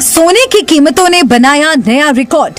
सोने की कीमतों ने बनाया नया रिकॉर्ड,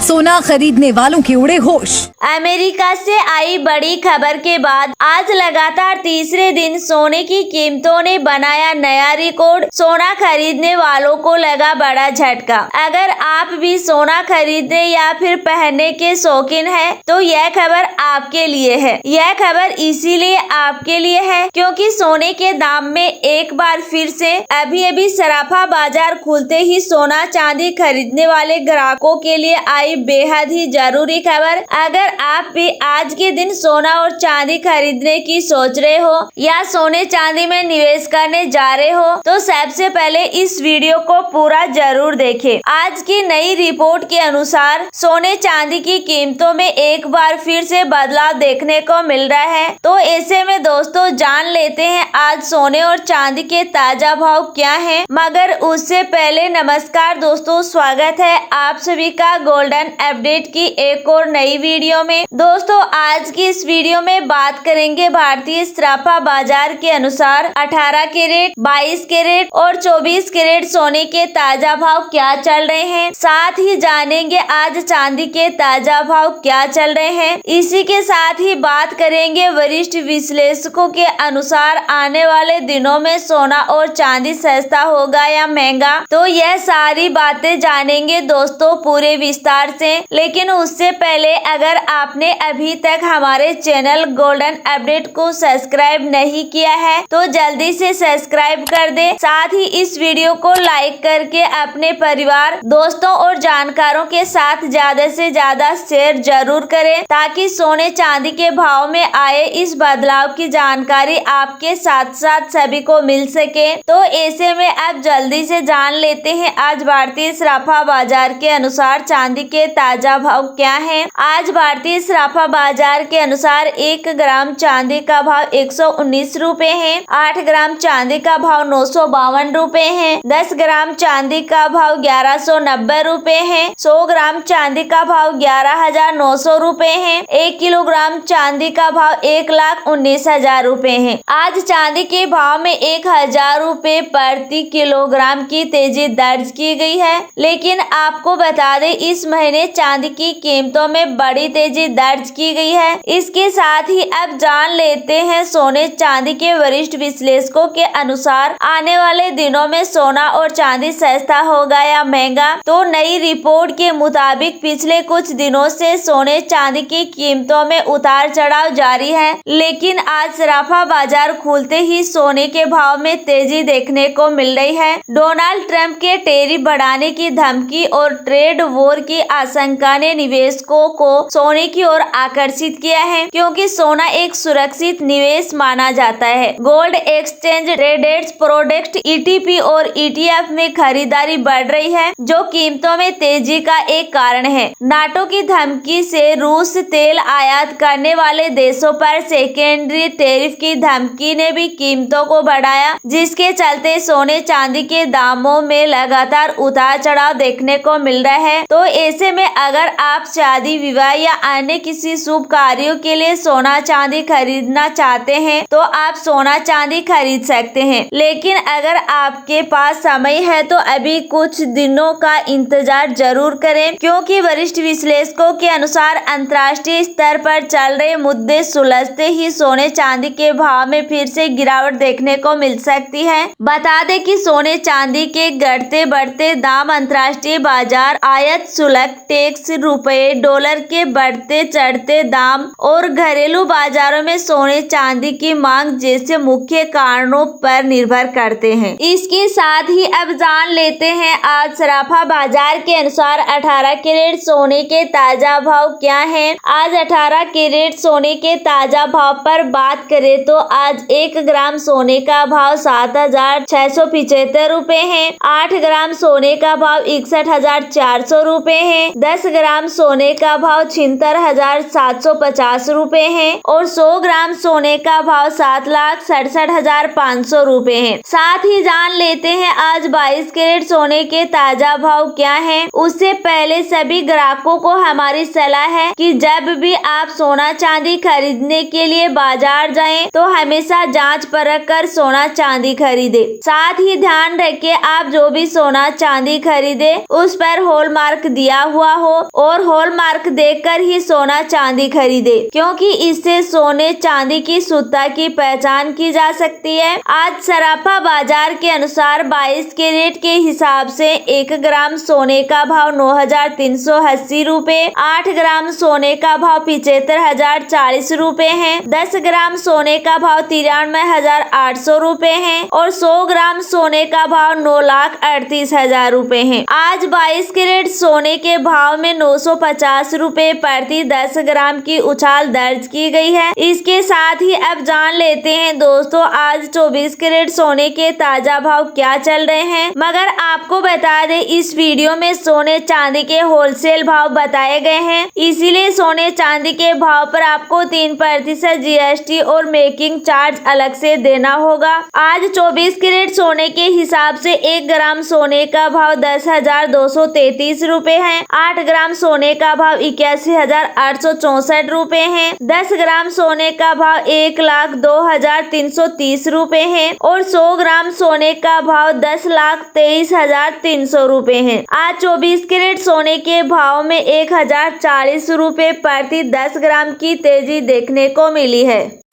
सोना खरीदने वालों के उड़े होश। अमेरिका से आई बड़ी खबर के बाद आज लगातार तीसरे दिन सोने की कीमतों ने बनाया नया रिकॉर्ड। सोना खरीदने वालों को लगा बड़ा झटका। अगर आप भी सोना खरीदने या फिर पहनने के शौकीन हैं, तो यह खबर आपके लिए है। यह खबर इसीलिए आपके लिए है क्योंकि सोने के दाम में एक बार फिर से अभी सराफा बाजार खुलते ही सोना चांदी खरीदने वाले ग्राहकों के लिए आई बेहद ही जरूरी खबर। अगर आप भी आज के दिन सोना और चांदी खरीदने की सोच रहे हो या सोने चांदी में निवेश करने जा रहे हो, तो सबसे पहले इस वीडियो को पूरा जरूर देखें। आज की नई रिपोर्ट के अनुसार सोने चांदी की कीमतों में एक बार फिर से बदलाव देखने को मिल रहा है। तो ऐसे में दोस्तों जान लेते हैं आज सोने और चांदी के ताजा भाव क्या हैं। मगर उससे पहले नमस्कार दोस्तों, स्वागत है आप सभी का गोल्डन अपडेट की एक और नई वीडियो में। दोस्तों आज की इस वीडियो में बात करेंगे भारतीय सराफा बाजार के अनुसार 18 कैरेट, 22 कैरेट और 24 कैरेट सोने के ताजा भाव क्या चल रहे हैं। साथ ही जानेंगे आज चांदी के ताजा भाव क्या चल रहे हैं। इसी के साथ ही बात करेंगे वरिष्ठ विश्लेषकों के अनुसार आने वाले दिनों में सोना और चांदी सस्ता होगा या महंगा। तो यह सारी बातें जानेंगे दोस्तों पूरे विस्तार से। लेकिन उससे पहले अगर आपने अभी तक हमारे चैनल गोल्डन अपडेट को सब्सक्राइब नहीं किया है तो जल्दी से सब्सक्राइब कर दे। साथ ही इस वीडियो को लाइक करके अपने परिवार, दोस्तों और जानकारों के साथ ज्यादा से ज्यादा शेयर जरूर करें ताकि सोने चांदी के भाव में आए इस बदलाव की जानकारी आपके साथ साथ सभी को मिल सके। तो ऐसे में अब जल्दी से जान लेते हैं आज भारतीय सराफा बाजार के अनुसार चांदी के ताजा भाव क्या है। आज भारतीय सराफा बाजार के अनुसार 1 ग्राम चांदी का भाव 119 रुपए है, 8 ग्राम चांदी का भाव 952 रुपए है, 10 ग्राम चांदी का भाव 1190 रुपए है, 100 ग्राम चांदी का भाव 11,900 रुपए है, 1 किलोग्राम चांदी का भाव 1,19,000 रुपए है। आज चांदी के भाव में 1,000 रुपए प्रति किलोग्राम की तेजी दर्ज की गई है। लेकिन आपको बता दें इस महीने चांदी की कीमतों में बड़ी तेजी दर्ज की गई है। इसके साथ ही अब जान लेते हैं सोने चांदी के वरिष्ठ विश्लेषकों के अनुसार आने वाले दिनों में सोना और चांदी सस्ता होगा या महंगा। तो नई रिपोर्ट के मुताबिक पिछले कुछ दिनों से सोने चांदी की कीमतों में उतार चढ़ाव जारी है। लेकिन आज सराफा बाजार खुलते ही सोने के भाव में तेजी देखने को मिल रही है। डोनाल्ड ट्रंप के टैरिफ बढ़ाने की धमकी और ट्रेड वॉर की आशंका ने निवेशकों को सोने की ओर आकर्षित किया है क्योंकि सोना एक सुरक्षित निवेश माना जाता है। Gold exchange traded product ETP और ETF में खरीदारी बढ़ रही है जो कीमतों में तेजी का एक कारण है। नाटो की धमकी से रूस तेल आयात करने वाले देशों पर सेकेंडरी टैरिफ की धमकी ने भी कीमतों को बढ़ाया, जिसके चलते सोने चांदी के दामों में लगातार उतार चढ़ाव देखने को मिल रहा है। तो ऐसे में अगर आप शादी, विवाह या अन्य किसी शुभ कार्यों के लिए सोना चांदी खरीदना चाहते हैं तो आप सोना चांदी खरीद सकते हैं। लेकिन अगर आपके पास समय है तो अभी कुछ दिनों का इंतजार जरूर करें क्योंकि वरिष्ठ विश्लेषकों के अनुसार अंतर्राष्ट्रीय स्तर पर चल रहे मुद्दे सुलझते ही सोने चांदी के भाव में फिर से गिरावट देखने को मिल सकती है। बता दें कि सोने चांदी के घटते बढ़ते दाम, अंतर्राष्ट्रीय बाजार, आयात शुल्क, टैक्स, रुपए डॉलर के बढ़ते चढ़ते दाम और घरेलू बाजारों में सोने चांदी की मांग जैसे मुख्य कारणों पर निर्भर करते हैं। इसके साथ ही अब जान लेते हैं आज सराफा बाजार के अनुसार 18 कैरेट सोने के ताजा भाव क्या हैं। आज 18 कैरेट सोने के ताजा भाव पर बात करें तो आज 1 ग्राम सोने का भाव 7,675 रुपए है, 8 ग्राम सोने का भाव 61,400 रुपए है, 10 ग्राम सोने का भाव 76,750 रुपए है और 100 ग्राम सोने का भाव 7,67,500 रुपए है। साथ ही जान लेते हैं आज 22 कैरेट सोने के ताजा भाव क्या है। उससे पहले सभी ग्राहकों को हमारी सलाह है कि जब भी आप सोना चांदी खरीदने के लिए बाजार जाएं तो हमेशा जांच परख कर सोना चांदी खरीदे। साथ ही ध्यान रखें आप जो भी सोना चांदी खरीदे उस पर हॉलमार्क दिया हुआ हो और हॉलमार्क देखकर ही सोना चांदी खरीदे, क्योंकि इससे सोने चांदी की शुद्धता की पहचान की जा सकती है। आज सराफा बाजार के अनुसार 22 कैरेट के हिसाब से 1 ग्राम सोने का भाव 9,380 रुपए, 8 ग्राम सोने का भाव 75,040 रुपए है, 10 ग्राम सोने का भाव 93,800 रुपए है और 100 ग्राम सोने का भाव 9,38,000 रुपए है। आज 22 कैरेट सोने के भाव में 950 रुपए प्रति 10 ग्राम की उछाल दर्ज की गई है। इसके साथ ही अब जान लेते हैं दोस्तों आज 24 कैरेट सोने के ताजा भाव क्या चल रहे हैं। मगर आपको बता दें इस वीडियो में सोने चांदी के होलसेल भाव बताए गए हैं, इसीलिए सोने चांदी के भाव पर आपको 3% GST और मेकिंग चार्ज अलग से देना होगा। आज 24 कैरेट सोने के हिसाब से 1 ग्राम सोने का भाव 10,233 रुपए है, 8 ग्राम सोने का भाव 81,864 रुपए है, 10 ग्राम सोने का भाव 1,02,330 रुपए है और 100 ग्राम सोने का भाव 10,23,300 रुपए है। आज 24 कैरेट सोने के भाव में 1,040 रुपए प्रति 10 ग्राम की तेजी देखने को मिली है।